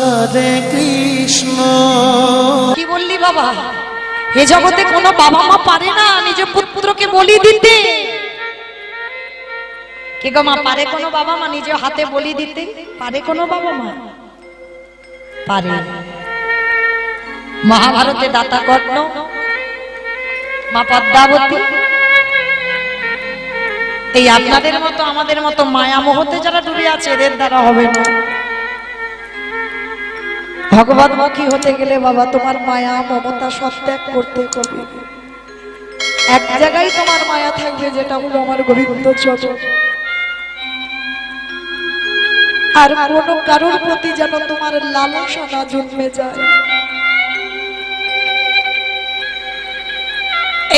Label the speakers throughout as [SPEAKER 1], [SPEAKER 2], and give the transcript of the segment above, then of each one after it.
[SPEAKER 1] হরে কৃষ্ণ।
[SPEAKER 2] কি বললি বাবা? এ জগতে কোনো বাবা মা পারে না নিজ পুত্রকে বলি দিতে? কে গো মা, পারে কোনো বাবা মা নিজ হাতে বলি দিতে? পারে কোনো বাবা মা? পারে। মহাভারতে দাতা কর্ণ, মা পদ্মাবতী, এই আপনাদের মতো আমাদের মতো মায়া মোহতে যারা ডুবে আছে এদের দ্বারা হবে না। ভগবানমুখী হতে গেলে বাবা তোমার মায়া মমতা সব ত্যাগ করতে হবে। এক জায়গায় তোমার মায়া থাকবে, যেটা হলো আমার গোবিন্দ চরণ। আর কোন কারোর প্রতি যেন তোমার লালসা না জন্মে যায়।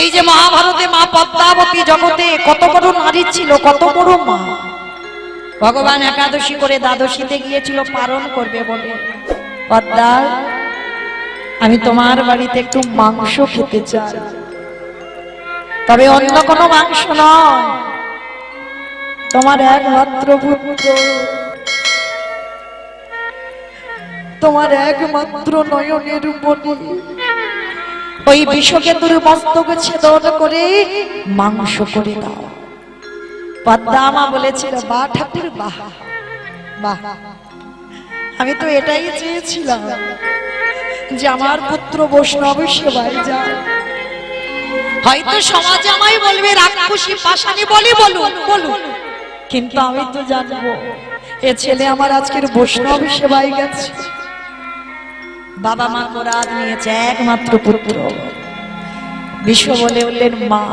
[SPEAKER 2] এই যে মহাভারতে মা পদ্মাবতী জগতে কত বড় নারী ছিল, কত বড় মা। ভগবান একাদশী করে দ্বাদশীতে গিয়েছিল পালন করবে বলে, পদ্মা আমি তোমার বাড়িতে একটু মাংস খেতে চাই, তবে অন্য কোনো মাংস নয়, তোমার একমাত্র পুত্র, তোমার একমাত্র নয়নের মণি, ওই বিষকেতুর মস্তক ছেদন করে মাংস করে দাও। পদ্মা মা বলেছিল, বা ঠাকুর বাহ বাহ, আমি তো এটাই চেয়েছিলাম যে আমার পুত্র বৈষ্ণব সেবায় যায়। হয়তো সমাজ আমায় বলবে রাক্ষসী পাষাণী, বলি বলুন বলুন, কিন্তু আমি তো জানবো এ ছেলে আমার আজকের বৈষ্ণব সেবায় গেছে। বাবা মা কোরাদ নিয়েছে একমাত্র পুত্র। বিশ্ব বলে উঠলেন, মা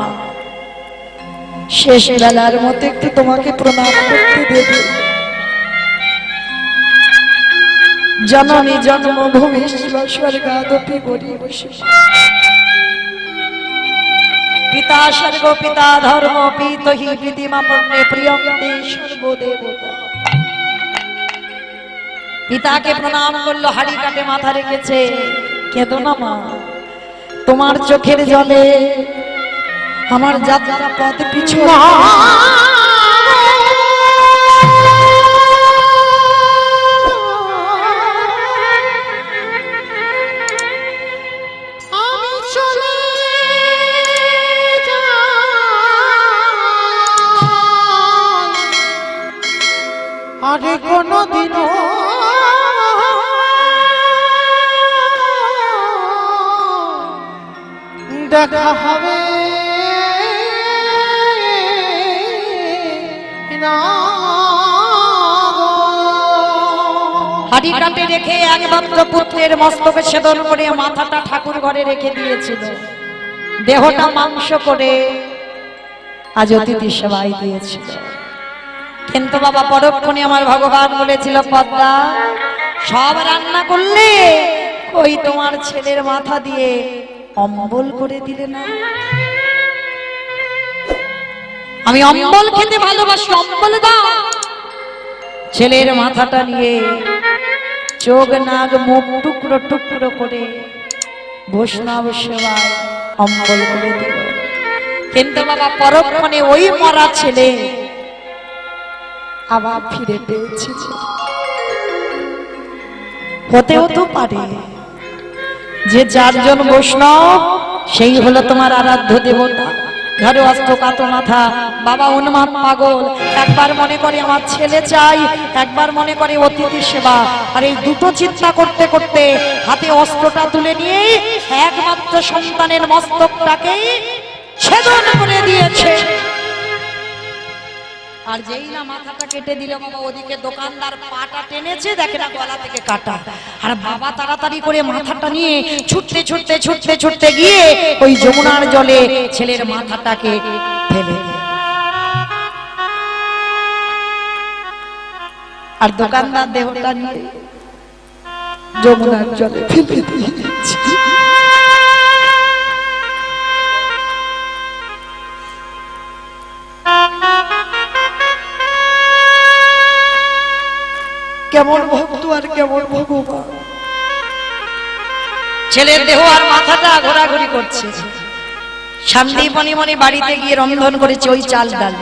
[SPEAKER 2] শেষ বেলার মতো একটু তোমাকে প্রণাম করতে দেবে। জননী জন্মভূমি স্বর্গাদপি গরীয়সী, পিতা স্বর্গ পিতা ধর্ম পিতহি প্রীতিমা পূর্ণে প্রিয়ন্তে সর্বদেবতা। পিতাকে প্রণাম করলো, হাড়ি কাটে মাথা রেখেছে। কেঁদো না মা, তোমার চোখের জলে আমার যাত্রা পথ পিছু।
[SPEAKER 1] আরে কোনদিনও দেখা হবে না।
[SPEAKER 2] হাড়ি কাটে রেখে একমাত্র পুত্রের মস্তকে ছেদন করে মাথাটা ঠাকুর ঘরে রেখে দিয়েছিল, দেহটা মাংস করে আজ অতিথি সেবায় দিয়েছিল। কিন্তু বাবা পরক্ষণে আমার ভগবান বলেছিল, পদ্মা সব রান্না করলে ওই তোমার ছেলের মাথা দিয়ে অম্বল করে দিলে না। আমি অম্বল খেতে ভালোবাসি, অম্বল দাও। ছেলের মাথাটা নিয়ে চোখ নাক মুখ টুকরো টুকরো করে বৈষ্ণব সেবায় অম্বল করে দিল। কিন্তু বাবা পরক্ষণে ওই মরা ছেলে আবার ফিরে পেয়েছে। হতেও তো পারে যে চারজন বৈষ্ণব সেই হলো তোমার আরাধ্য দেবতা। ঘরে অস্ত্র কাতো মাথা, বাবা উন্মাদ পাগল, একবার মনে করে আমার ছেলে চাই, একবার মনে করে অতিথি সেবা। আর এই দুটো চিন্তা করতে করতে হাতে অস্ত্রটা তুলে নিয়ে একমাত্র সন্তানের মস্তকটাকে ছেদন করে দিয়েছে। আর যেই না মাথাটা কেটে দিল বাবা, ওদিকে দোকানদার পাটা টেনেছে, দেখে না গলা থেকে কাটা। আর বাবা তাড়াতাড়ি করে মাথাটা নিয়ে ছুটতে ছুটতে ছুটতে ছুটতে গিয়ে ওই যমুনার জলে ছেলের মাথাটাকে ফেলে দেয়। আর দোকানদার দেহটা নিয়ে যমুনার জলে ফেলে দিয়েছে। কেমন ভক্ত আর কেমন ভগবান। ছেলের দেহ আর মাথাটা ঘোরাঘুরি করছে। শান্তি মনে মনে বাড়িতে গিয়ে রন্ধন করেছে ওই চাল ডাল।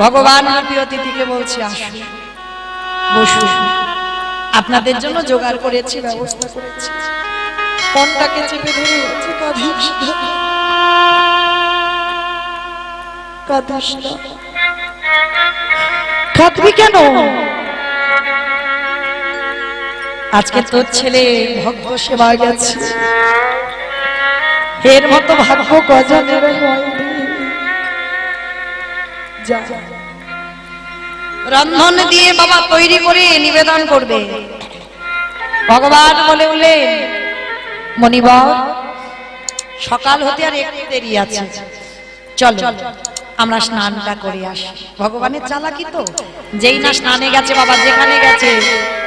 [SPEAKER 2] ভগবান রূপী অতিথিকে বলছে, আসুন বসুন। আপনাদের জন্য জোগাড় করেছি, ব্যবস্থা করেছি। কোনটাকে চেপে ধরে আছে? কাঁদবি কেন? আজকে তোর ছেলে ভক্ত সেবায় গেছে, এর মতো ভাগ্য গজনের রন্ধন দিয়ে বাবা তৈরি করে নিবেদন করবে। ভগবান বলে বলেন, মণিবর সকাল হতে আর একটু দেরি আছে, চলো আমরা স্নানটা করে আসি। ভগবানের চালাকি তো, যেই না স্নানে গেছে বাবা, যেখানে গেছে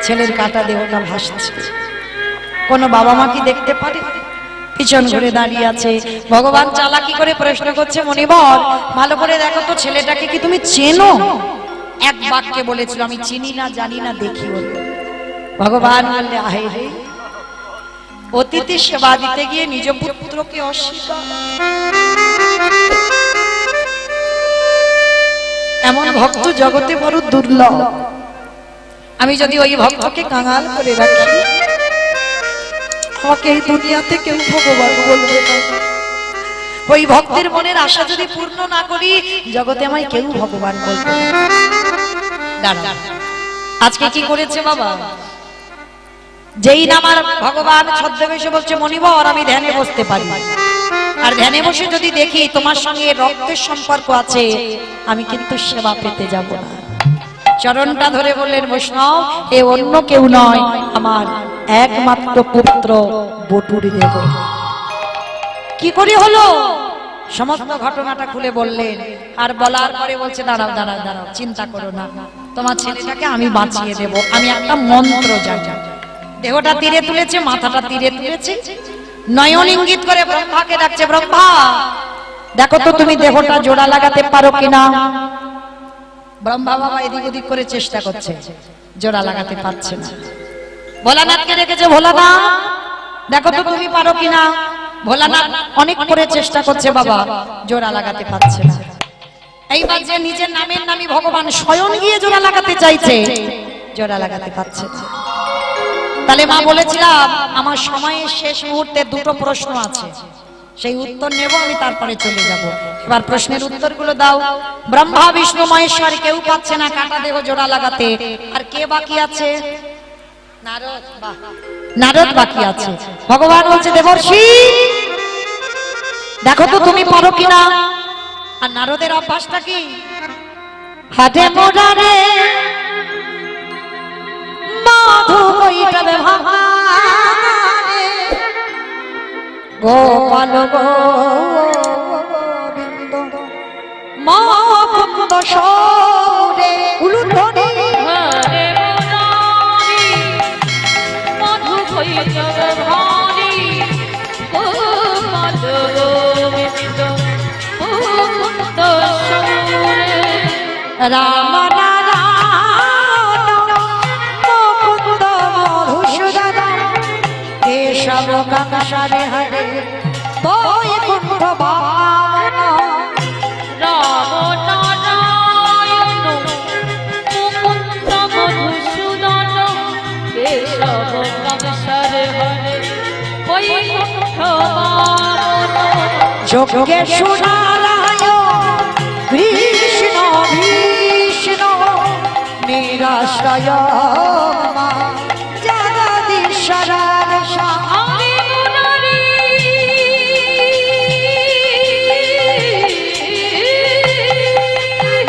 [SPEAKER 2] ছেলের কাটা দেহটা ভাসছে। কোনো বাবা মা কি দেখতে পারে? পিছন ঘুরে দাঁড়িয়ে আছে। ভগবান চালাকি করে প্রশ্ন করছে, মণিবর ভালো করে দেখো তো ছেলেটাকে কি তুমি চেনো? এক বাক্যে বলেছিল, আমি চিনি না, জানি না, দেখি। ভগবান বললে, আহে রে, অতিথি সেবা দিতে গিয়ে নিজ পুত্রকে অস্বীকার, এমন ভক্ত জগতে বড় দুর্লভ। আমি যদি ওই ভক্তকে কাঙাল করে রাখি, আমাকে এই দুনিয়াতে কেউ ভগবান বলবে না। ওই ভক্তের মনের আশা যদি পূর্ণ না করি, জগতে আমায় কেউ ভগবান বলবে না। দাঁড়া, আজকে কি করেছে বাবা? যেই না আমার ভগবান ছদ্মবেশে বলছে, মণিবর আমি ধ্যানে বসতে পারি, আর ধ্যানে বসে যদি দেখি তোমার সঙ্গে রক্তের সম্পর্ক আছে, আমি কিন্তু সেবা পেতে যাব না। চরণটা ধরে বললেন, বৈষ্ণব এ অন্য কেউ নয়, আমার একমাত্র পুত্র বটুরি দেব। কি করে হলো? সমস্ত ঘটনাটা খুলে বললেন। আর বলার পরে বলছে, দাঁড়াও দাঁড়াও দাঁড়াও, চিন্তা করো না, তোমার ছেলেটাকে আমি বাঁচিয়ে দেব। আমি একটা মন্ত্র জানি। দেহটা তীরে তুলেছে, মাথাটা তীরে তুলেছে, নয়ন ইঙ্গিত করে ব্রহ্মাকে ডাকছে, ব্রহ্মা দেখো তো তুমি দেহটা জোড়া লাগাতে পারো কিনা। ব্রহ্মা বাবা এদিক ওদিক করে চেষ্টা করছে, জোড়া লাগাতে পারছে না। ভোলানাথকে রেখেছে, ভোলানাথ দেখো তো তুমি পারো কিনা। ভোলানাথ অনেক করে চেষ্টা করছে বাবা, জোড়া লাগাতে পারছে না। এইবার যে নিজের নামের নামই ভগবান স্বয়ং গিয়ে জোড়া লাগাতে চাইছে, জোড়া লাগাতে পারছে না। তাহলে মা বলেছিলাম, আমার সময়ের শেষ মুহূর্তে দুটো প্রশ্ন আছে, সেই উত্তর নেব আমি, তারপরে চলে যাব। এবার প্রশ্নের উত্তরগুলো দাও। ব্রহ্মা বিষ্ণু মহেশ্বর কেউ পাচ্ছে না কাটা দেহ জোড়া লাগাতে, আর কে বাকি আছে? নারদ। নারদ বাকি আছে। ভগবান বলছে, দেবর্ষি দেখো তো তুমি পারো কিনা। আর নারদের অভ্যাসটা কি? হাতে মোড়ারে মাধু কইটাবে ভাঙারে, গোপাল গোবিন্দ মুকুন্দ সৌরে উলুধ্বনি,
[SPEAKER 3] হরে মুরারি মধু কইটাবে ভাঙি, গোপাল গোবিন্দ মুকুন্দ সৌরে,
[SPEAKER 2] রাম নারায়ণ মুকুন্দ মধুসূদন, কেশব কাঙ্ক্ষারে হরে বৈকুণ্ঠ বামন।
[SPEAKER 3] রাম নারায়ণ মুকুন্দ মধুসূদন, কেশব কাঙ্ক্ষারে হরে বৈকুণ্ঠ বামন।
[SPEAKER 2] যোগেশ্বর নারায়ণ কৃষ্ণ বিষ্ণু, নিরাশ্রয় মা জগদীশ্বর
[SPEAKER 3] হরে মুরারি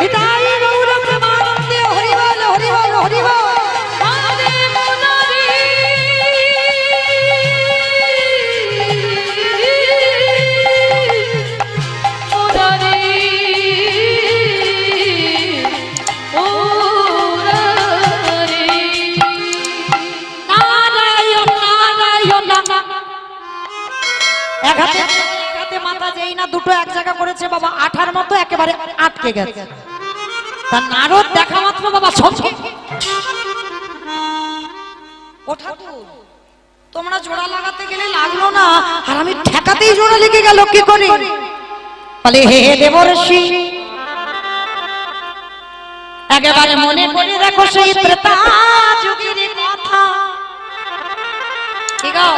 [SPEAKER 2] হৃদয় গৌর প্রেমানন্দে হরি বল হরি বল হরি বল।
[SPEAKER 3] হরে মুরারি মুরারি মুরারি
[SPEAKER 2] নারায়ণ নারায়ণ। এক হাতে মাথা যেই না দুটো এক জায়গা করেছে বাবা, আঠার মতো একেবারে আটকে গেছে। তার নারদ দেখা মাত্র বাবা সঙ্গে ওঠা তো, তোমরা জোড়া লাগাতে গেলে লাগলো না, আর আমি ঠেকাতেই জোড়া লেগে গেল কি করে? বলে, হে দেবর্ষি একেবারে মনে করে দেখো সেই ত্রেতা যুগের কথা। কি গো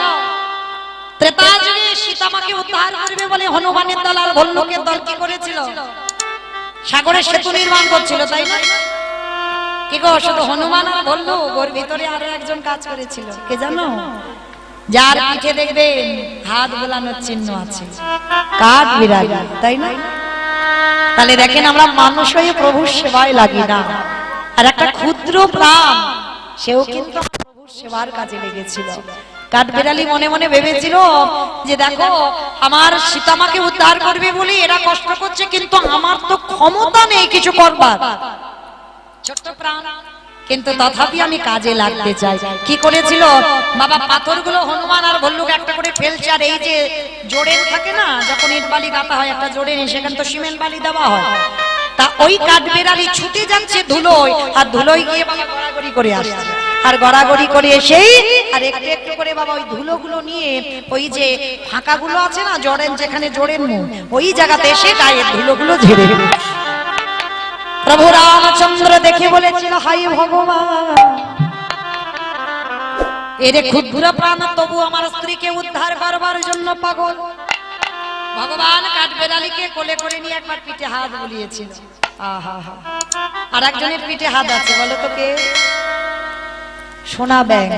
[SPEAKER 2] ত্রেতা যুগে সীতামাকে উদ্ধার করবে বলে হনুমানের দল আর ভল্লুকের দল কি করেছিল? সাগরের সেতু নির্মাণ করছিল, তাই না? কি গো শুধু হনুমান আর ভল্লুক, ওর ভিতরে আরো একজন কাজ করেছিল, কে জানো? যার পিঠে দেখবেন হাত বোলানোর চিহ্ন আছে, কাঠ বিড়ালি, তাই না? তাহলে দেখেন আমরা মানুষ হয়ে প্রভুর সেবায় লাগি না, আর একটা ক্ষুদ্র প্রাণ সেও কিন্তু প্রভুর সেবার কাজে লেগেছিল। কাঠবিড়ালি মনে মনে ভেবেছিল যে দেখো আমার সীতামাকে উদ্ধার করবে বলে এরা কষ্ট করছে, কিন্তু আমার তো ক্ষমতা নেই কিছু করবার, ছোট্ট প্রাণ, কিন্তু তথাপি আমি কাজে লাগতে চাই। কি করেছিল বাবা? পাথরগুলো হনুমান আর ভল্লুক একটা করে ফেলছে, আর এই যে জোড়েন থাকে না, যখন ইট বালি গাঁথা হয় একটা জোড়েন, সেখানে তো সিমেন্ট বালি দেওয়া হয়, তা ওই কাঠবিড়ালি ছুটে যাচ্ছে ধুলোয়, আর ধুলোয় গিয়ে বাবা গড়াগড়ি করে আসছে, আর গড়াগড়ি করে এসেই আর একটু একটু করে বাবা ওই ধুলোগুলো নিয়ে ওই যে ফাঁকাগুলো আছে না জোড়েন, যেখানে জোড়েন মুখ, ওই জায়গাতে এসে গায়ের ধুলোগুলো ঝেড়ে দিল। প্রভু রামচন্দ্র দেখে বলেছিল, হাই ভগবান, এরে ক্ষুদ্র প্রাণ তবু আমার স্ত্রীকে উদ্ধার করবার জন্য পাগল। ভগবান কাঠবিড়ালিকে কোলে করে নিয়ে একবার পিঠে হাত বুলিয়েছিল। আহা, আর একজনের পিঠে হাত আছে, বলো তো কে? সোনা ব্যাং,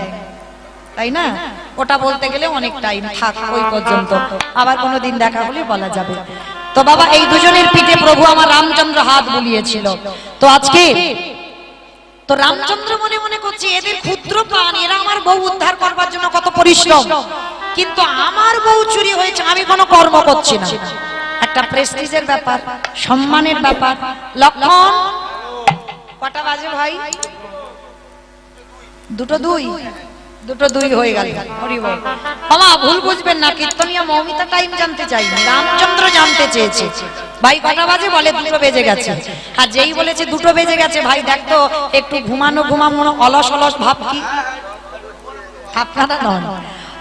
[SPEAKER 2] তাই না? ওটা বলতে গেলে অনেক টাইম থাক, ওই পর্যন্ত আবার কোনোদিন দেখা হলে বলা যাবে। তো বাবা এই দুজনের পিঠে প্রভু আমার রামচন্দ্র হাত বুলিয়েছিল। তো আজকে তো রামচন্দ্র মনে মনে করছে এদের ক্ষুদ্র প্রাণ, এরা আমার বউ উদ্ধার করবার জন্য কত পরিশ্রম, কিন্তু আমার বউ চুরি হয়েছে, আমি কোনো কর্ম করছি না। একটা প্রেস্টিজের ব্যাপার, সম্মানের ব্যাপার। লক্ষণ কটা বাজে ভাই? দুটো দুই হয়ে গেল। মামা ভুল বুঝবেন না, কীর্তনিয়া মৌমিতা টাইম জানতে চাইনি, রামচন্দ্র জানতে চেয়েছে ভাই কটা বাজে, বলে 2 বেজে গেছে। আর যেই বলেছে 2 বেজে গেছে, ভাই দেখতো একটু ঘুমানো অলস অলস ভাব কি? আপনারা নন,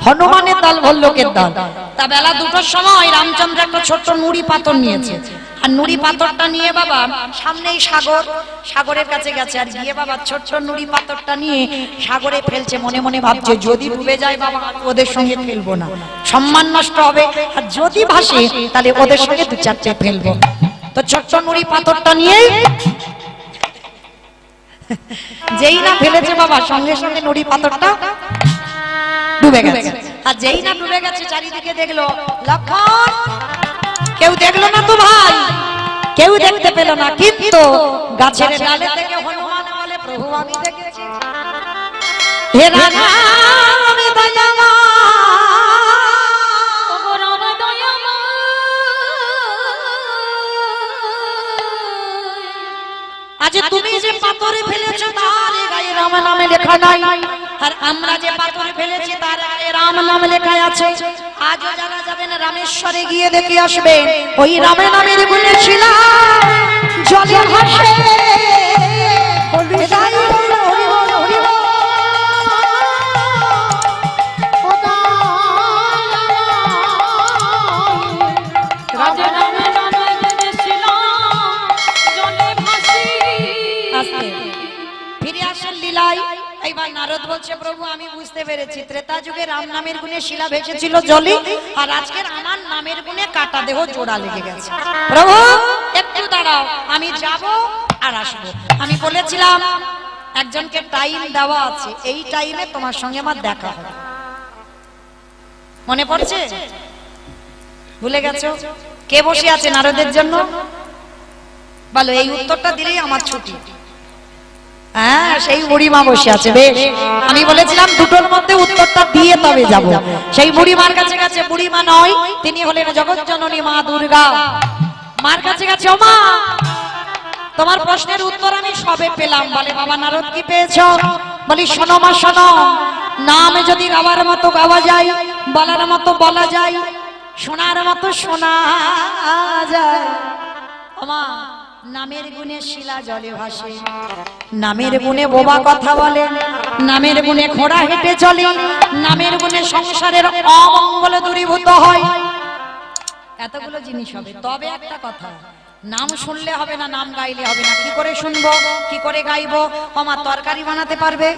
[SPEAKER 2] হনুমানের দল ভল্লুকের দল। তা বেলা 2টোর সময় রামচন্দ্র একটা ছোট্ট নুড়ি পাথর নিয়েছে, আর নুড়ি পাথরটা নিয়ে বাবা সামনেই সাগরের কাছে গেছে, আর গিয়ে বাবা ছোট্ট নুড়ি পাথরটা নিয়ে সাগরে ফেলছে, মনে মনে ভাবছে যদি ডুবে যায় বাবা ওদের সঙ্গে ফেলবো না, সম্মান নষ্ট হবে, আর যদি ভাসে তাহলে ওদের সঙ্গে 2-4টে ফেলবো। তো ছোট্ট নুড়ি পাথরটা নিয়ে যেই না ফেলেছে বাবা, সঙ্গে সঙ্গে নুড়ি পাথরটা ডুবে গেছে। আর যেই না ডুবে গেছে চারিদিকে দেখলো, লক্ষণ কেউ দেখলো না তো ভাই, কেউ দেখতে পেল না, কিন্তু গাছের ডালে থেকে হনুমান বলে, প্রভু আমি দেখেছি, হে রাধা আমি দয়াময়, আজ তুমি যে পাথরে ফেলেছো তার গায়ে রাম নামে লেখা নাই, আর আমরা যে পাথরে ফেলেছি তার গায়ে রাম নাম লেখা আছে। আজও যারা যাবেন রামেশ্বরে গিয়ে দেখে আসবেন, ওই রামের নামের গুণে ছিল জলে ভাসে এইবার নারদ বলছে, প্রভু আমি বুঝতে পেরেছি, ত্রেতা যুগে রাম নামের গুণে শিলা ভেসেছিল জলে, আর আজকের আমার নামের গুণে কাটা দেহ জোড়া লেগে গেছে। প্রভু একটু দাঁড়াও, আমি যাব আর আসবো। আমি বলেছিলাম একজনকে টাইম দেওয়া আছে, এই টাইমে তোমার সঙ্গে আমার দেখা হবে, মনে পড়ছে? ভুলে গেছো? কে বসে আছে নারদের জন্য? বলো, এই উত্তরটা দিলেই আমার ছুটি। হ্যাঁ, সেই বুড়িমা বসে আছে। বেশ, আমি বলেছিলাম 2টোর মধ্যে উত্তরটা দিয়ে তবে যাব। সেই বুড়িমার কাছে গেছে, বুড়িমা নয়, তিনি হলেন জগৎজননী মা দুর্গা। মার কাছে গেছে, ও মা তোমার প্রশ্নের উত্তর আমি সবে পেলাম। বলে, বাবা নারদ কি পেয়েছো? বলি, শোনো মা শোনো, নাম যদি গাওয়ার মতো গাওয়া যায়, বলার মতো বলা যায়, শোনার মতো শোনা যায়। ও মা, নামের গুণে শিলা জলে ভাসে, নামের গুণে বোবা কথা বলে, নামের গুণে ঘোড়া হেঁটে চলে, নামের গুণে সংসারের অমঙ্গল দূরীভূত হয়, এতগুলো জিনিস হবে। তবে একটা কথা, নাম শুনলে হবে না, নাম গাইলে হবে না। কি করে শুনবো, কি করে গাইবো? আমার তরকারি বানাতে পারবে?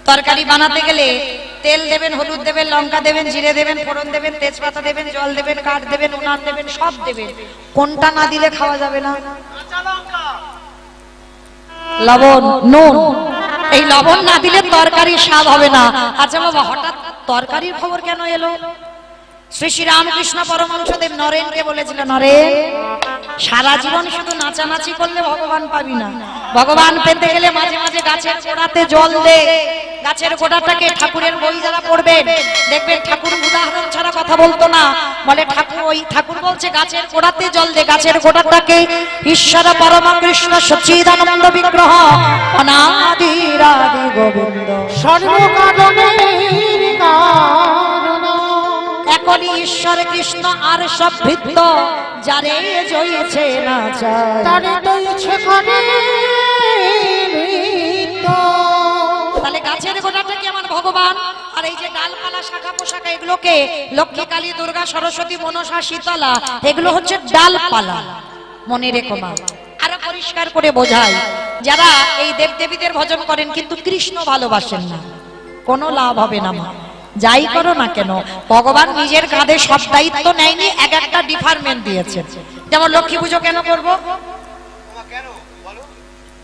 [SPEAKER 2] তরকারি বানাতে গেলে তেল দেবেন, হলুদ দেবেন, লঙ্কা দেবেন, জিরে দেবেন, ফোড়ন দেবেন, তেজপাতা দেবেন, জল দেবেন, কাঠ দেবেন, উনান দেবেন, সব দেবেন। কোনটা না দিলে খাওয়া যাবে না? লবণ, নুন। এই লবণ না দিলে তরকারির স্বাদ হবে না। আচ্ছা বাবা, হঠাৎ তরকারির খবর কেন এলো? শ্রী শ্রী রামকৃষ্ণ পরমহংসদেব নরেনকে বলেছিল, নরেন, সারা জীবন শুধু নাচানাচি করলে ভগবান পাবি না। ভগবান পেতে গেলে মাঝে মাঝে গাছের গোড়াতে জল দে। গাছের গোড়াটাকে, ঠাকুরের বই যারা পড়বেন দেখবেন ঠাকুর উদাহরণ ছাড়া কথা বলতো না। বলে ঠাকুর, ওই ঠাকুর বলছে গাছের গোড়াতে জল দে। গাছের গোড়াটাকে ঈশ্বর পরম কৃষ্ণ সচ্চিদানন্দ বিগ্রহ অনাদিরাদি গোবিন্দ
[SPEAKER 1] সর্বকারণের কারণ
[SPEAKER 2] একলি ঈশ্বর কৃষ্ণ আর সব ভিত্ত, যারে জয়েছে না চায়
[SPEAKER 1] তারে দইছে ঘরে নিত্য।
[SPEAKER 2] তাহলে গাছের গোড়াটা কি আমার ভগবান, আর এই যে ডালপালা শাখা পোশাকা এগুলোকে লক্ষ্মী, কালী, দুর্গা, সরস্বতী, মনসা, শীতলা, এগুলো হচ্ছে ডালপালা। মনে রেখো মা, আরো পরিষ্কার করে বোঝাই, যারা এই দেবদেবীদের ভজন করেন কিন্তু কৃষ্ণ ভালোবাসেন না, কোনো লাভ হবে না মা। যাই করো না কেন, ভগবান নিজের কাঁধে সব দায়িত্ব নেয়নি, এক একটা ডিপার্টমেন্ট দিয়েছে। যেমন লক্ষ্মী পুজো কেন করবো?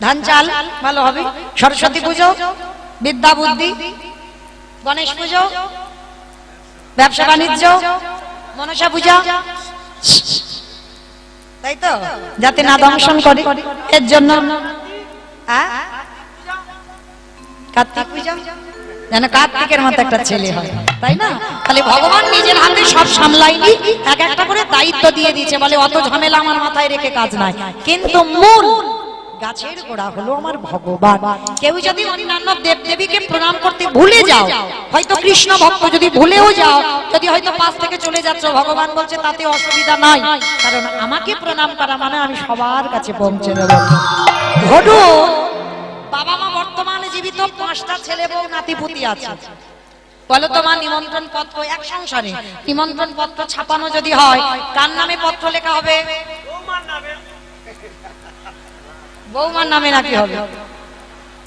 [SPEAKER 2] ধান চাল ভালো হবে। সরস্বতী পুজো বিদ্যা বুদ্ধি, গণেশ পুজো ব্যবসা বাণিজ্য, মনসা পূজা, তাই তো, যাতে না দংশন করে এর জন্য। কার্তিক পূজা যেন কার্তিকের মতো একটা ছেলে হয়, তাই না? তাহলে ভগবান নিজের হাতে সব সামলাইনি, এক একটা করে দায়িত্ব দিয়ে দিয়েছে। বলে অত ঝামেলা আমার মাথায় রেখে কাজ নাই। কিন্তু মূল গাছের গোড়া হলো আমার ভগবান। কেউ যদি অন্যান্য দেবদেবীকে প্রণাম করতে ভুলে যাও, হয়তো কৃষ্ণ ভক্ত যদি ভুলেও যাও, যদি হয়তো পাশ থেকে চলে যাচ্ছ, ভগবান বলছে তাতে অসুবিধা নাই, কারণ আমাকে প্রণাম করা মানে আমি সবার কাছে পৌঁছে দেব। ঘটু বাবা মা বর্তমানে জীবিত, 5টা ছেলে বউ নাতিপুতি আছে। বলো তোমার নিমন্ত্রণ পত্র, এক সংসারে নিমন্ত্রণ পত্র ছাপানো যদি হয়, কার নামে পত্র লেখা হবে? বৌমার নামে নাকি হবে?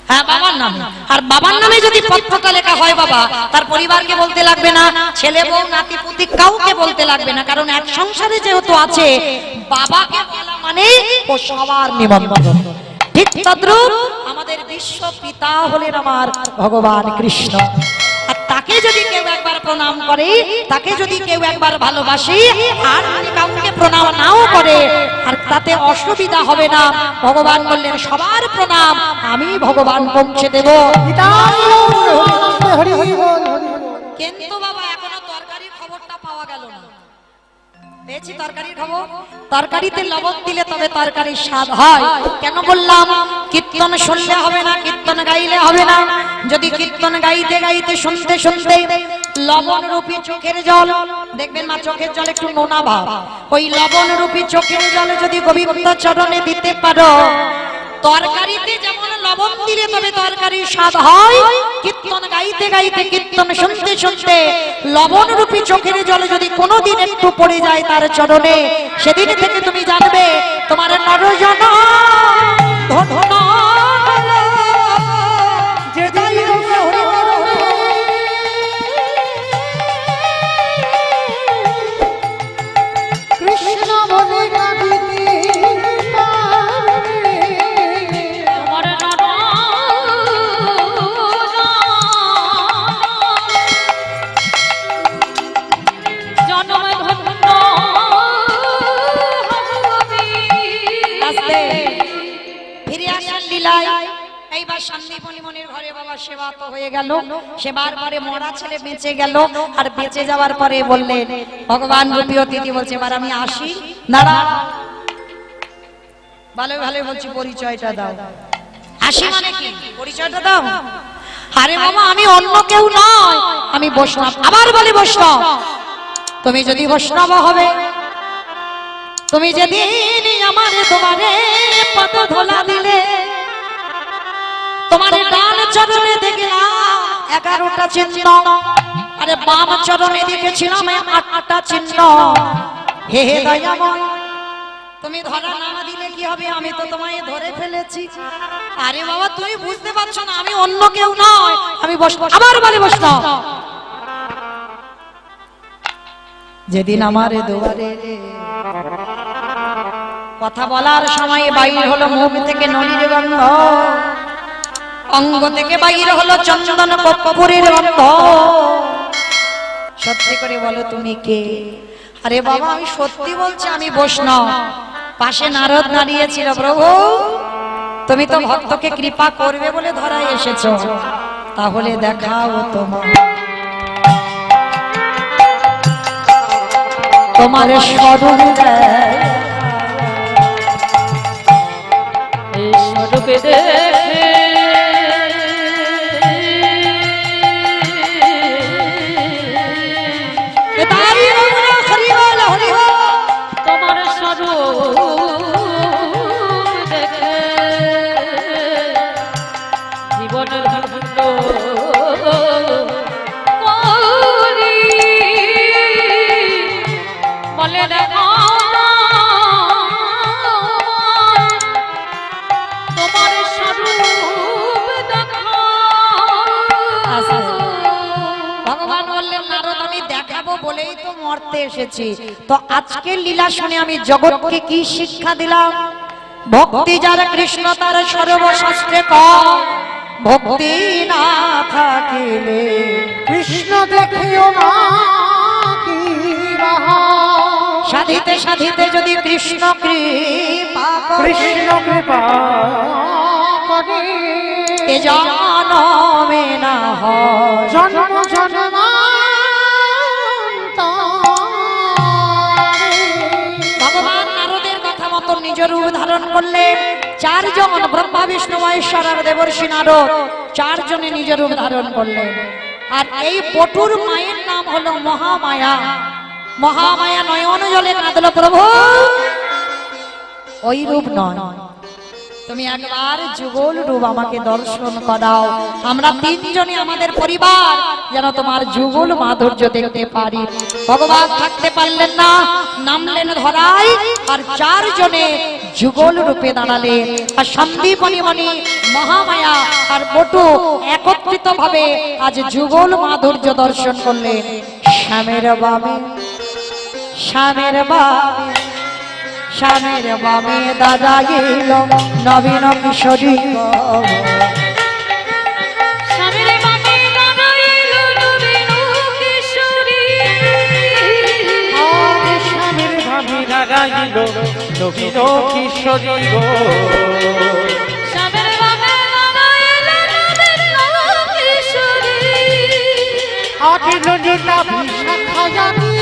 [SPEAKER 2] হ্যাঁ, বাবার নামে। আর বাবার নামে যদি পত্রটা লেখা হয় বাবা, তার পরিবারকে বলতে লাগবে না, ছেলে বউ নাতিপুতি কাউকে বলতে লাগবে না, কারণ এক সংসারে যেহেতু আছে, বাবাকে বলা মানে ও সবার নিমন্ত্রণ। ঠিক তদ্রূপ আমাদের বিশ্ব পিতা হলেন আমার ভগবান কৃষ্ণ। আর তাকে যদি কেউ একবার প্রণাম করে, তাকে যদি কেউ একবার ভালোবাসে, আর যদি কাউকে প্রণাম নাও করে, আর তাতে অসুবিধা হবে না। ভগবান বললেন সবার প্রণাম আমি ভগবান পৌঁছে দেব। কিন্তু বাবা এখনো তরকারির খবরটা পাওয়া গেল না। পেয়েছি তরকারির খবর। তরকারিতে লবণ দিলে তবে তরকারির স্বাদ হয়। কেন বললাম? কীর্তন শুনলে হবে না, কীর্তন গাইলে হবে না। যদি কীর্তন গাইতে গাইতে শুনতে শুনতে লবণ রূপী চোখের জল, দেখবেন মা চোখের জল একটু নোনা ভাব, ওই লবণ রূপী চোখের জলে যদি গোবিন্দ চরণে দিতে পারো, তরকারিতে যেমন লবণ দিলে তবে তরকারির স্বাদ হয়, কীর্তন গাইতে গাইতে, কীর্তন শুনতে শুনতে লবণ রূপী চোখের জলে যদি কোনোদিন একটু পড়ে যায় তার চরণে, সেদিন থেকে তুমি জানবে তোমার নরজন ধন্য যে যাই
[SPEAKER 1] কৃষ্ণ বলে কাঁদিতে
[SPEAKER 2] এইবার শান্তিমণিমণির ঘরে বাবা সেবা তো হয়ে গেল। সেবার পরে মরা ছেলে বেঁচে গেল, আর বেঁচে যাওয়ার পরে বললেন ভগবান রূপী অতিথি বলছে এবার আমি আসি। দাঁড়া, ভালো ভালো বলছি, পরিচয়টা দাও। আসি মানে কি? পরিচয়টা দাও। আরে বাবা আমি অন্য কেউ নয়, আমি বৈষ্ণব। আবার বলি বৈষ্ণব। তুমি যদি বৈষ্ণব হবে, তুমি যেদিন আমার তোমারে পদ ধোলা দিলে, তোমার ডান চরণে দেখলাম 11টা চিহ্ন, আরে বাম চরণে দেখেছিলাম 8টা চিহ্ন। হে হে দয়াময়, তুমি ধরা না দিলে কি হবে? আমি তো তোমায় ধরে ফেলেছি। আরে বাবা তুমি বুঝতে পারছো না, আমি অন্য কেউ নয়, আমি বৈষ্ণব। আবার বলি বৈষ্ণব। যেদিন আমার দুয়ারে কথা বলার সময় বাইর হলো মুখ থেকে নলির গন্ধ, অঙ্গ থেকে বাইর হলো চন্দন কর্পূরের গন্ধ। সত্যি করে বলো তুমি কে? আরে বাবা আমি সত্যি বলছি, আমি বৈষ্ণব। পাশে নারদ দাঁড়িয়েছিল। প্রভু তুমি তো ভক্তকে কৃপা করবে বলে ধরায় এসেছো, তাহলে দেখাও তোমার স্বরূপ।
[SPEAKER 3] এই স্বরূপে দেখে তোমার স্বরূপ দেখে জীবনের ধন্য করি বলে দেখো তোমার স্বরূপ দেখো।
[SPEAKER 2] ভগবান বললেন নারদ আমি দেখাবো বলেই তো মরতে এসেছি। তো আজকের লীলা শুনে আমি জগৎকে কি শিক্ষা দিলাম? ভক্তি যার কৃষ্ণ তার সর্বশাস্ত্রে কম, ভক্তি না থাকিলে
[SPEAKER 1] কৃষ্ণ দেখিও না কি বাহা,
[SPEAKER 2] সাধিতে সাধিতে যদি কৃষ্ণ কৃপা করে,
[SPEAKER 1] কৃষ্ণ কৃপা করে
[SPEAKER 2] এ জনমে না হয়
[SPEAKER 1] জন্ম জন্মান্তরে।
[SPEAKER 2] ভগবান নারদের কথা মতো নিজের রূপ ধারণ করলেন। চারজন ব্রহ্মা বিষ্ণু মহেশ্বর আর দেবর্ষি নারদ, চারজনে নিজের রূপ ধারণ করলেন। আর এই পটুর মায়ের নাম হলো মহামায়া। মহামায়া নয়ন জলে কাঁদলো, প্রভু ওই রূপ নয়, তুমি একবার যুগল রূপ আমাকে দর্শন করাও। আমরা তিনজনে আমাদের পরিবার যেন তোমার যুগল মাধুর্য দেখতে পারি। ভগবান থাকতে পারলেন না, নামলেন ধরায়, আর চারজনে যুগল রূপে দাঁড়ালেন। আর সন্দীপনী মণি মহামায়া আর পটু একত্রিত ভাবে আজ যুগল মাধুর্য দর্শন করলেন। শ্যামের বামে, শ্যামের বামে, শ্যামের বামে দাদা গেল নবীন কিশোরী।
[SPEAKER 3] স্বামীর বামে দাঁড়াইল নবীন কিশোরী।
[SPEAKER 1] আর স্বামীর ভাবি
[SPEAKER 4] দাঁড়াইল নবীন কিশোরী গো।
[SPEAKER 3] স্বামীর বামে দাঁড়াইল নবীন কিশোরী।
[SPEAKER 1] আখিল লীলা শাখা জানি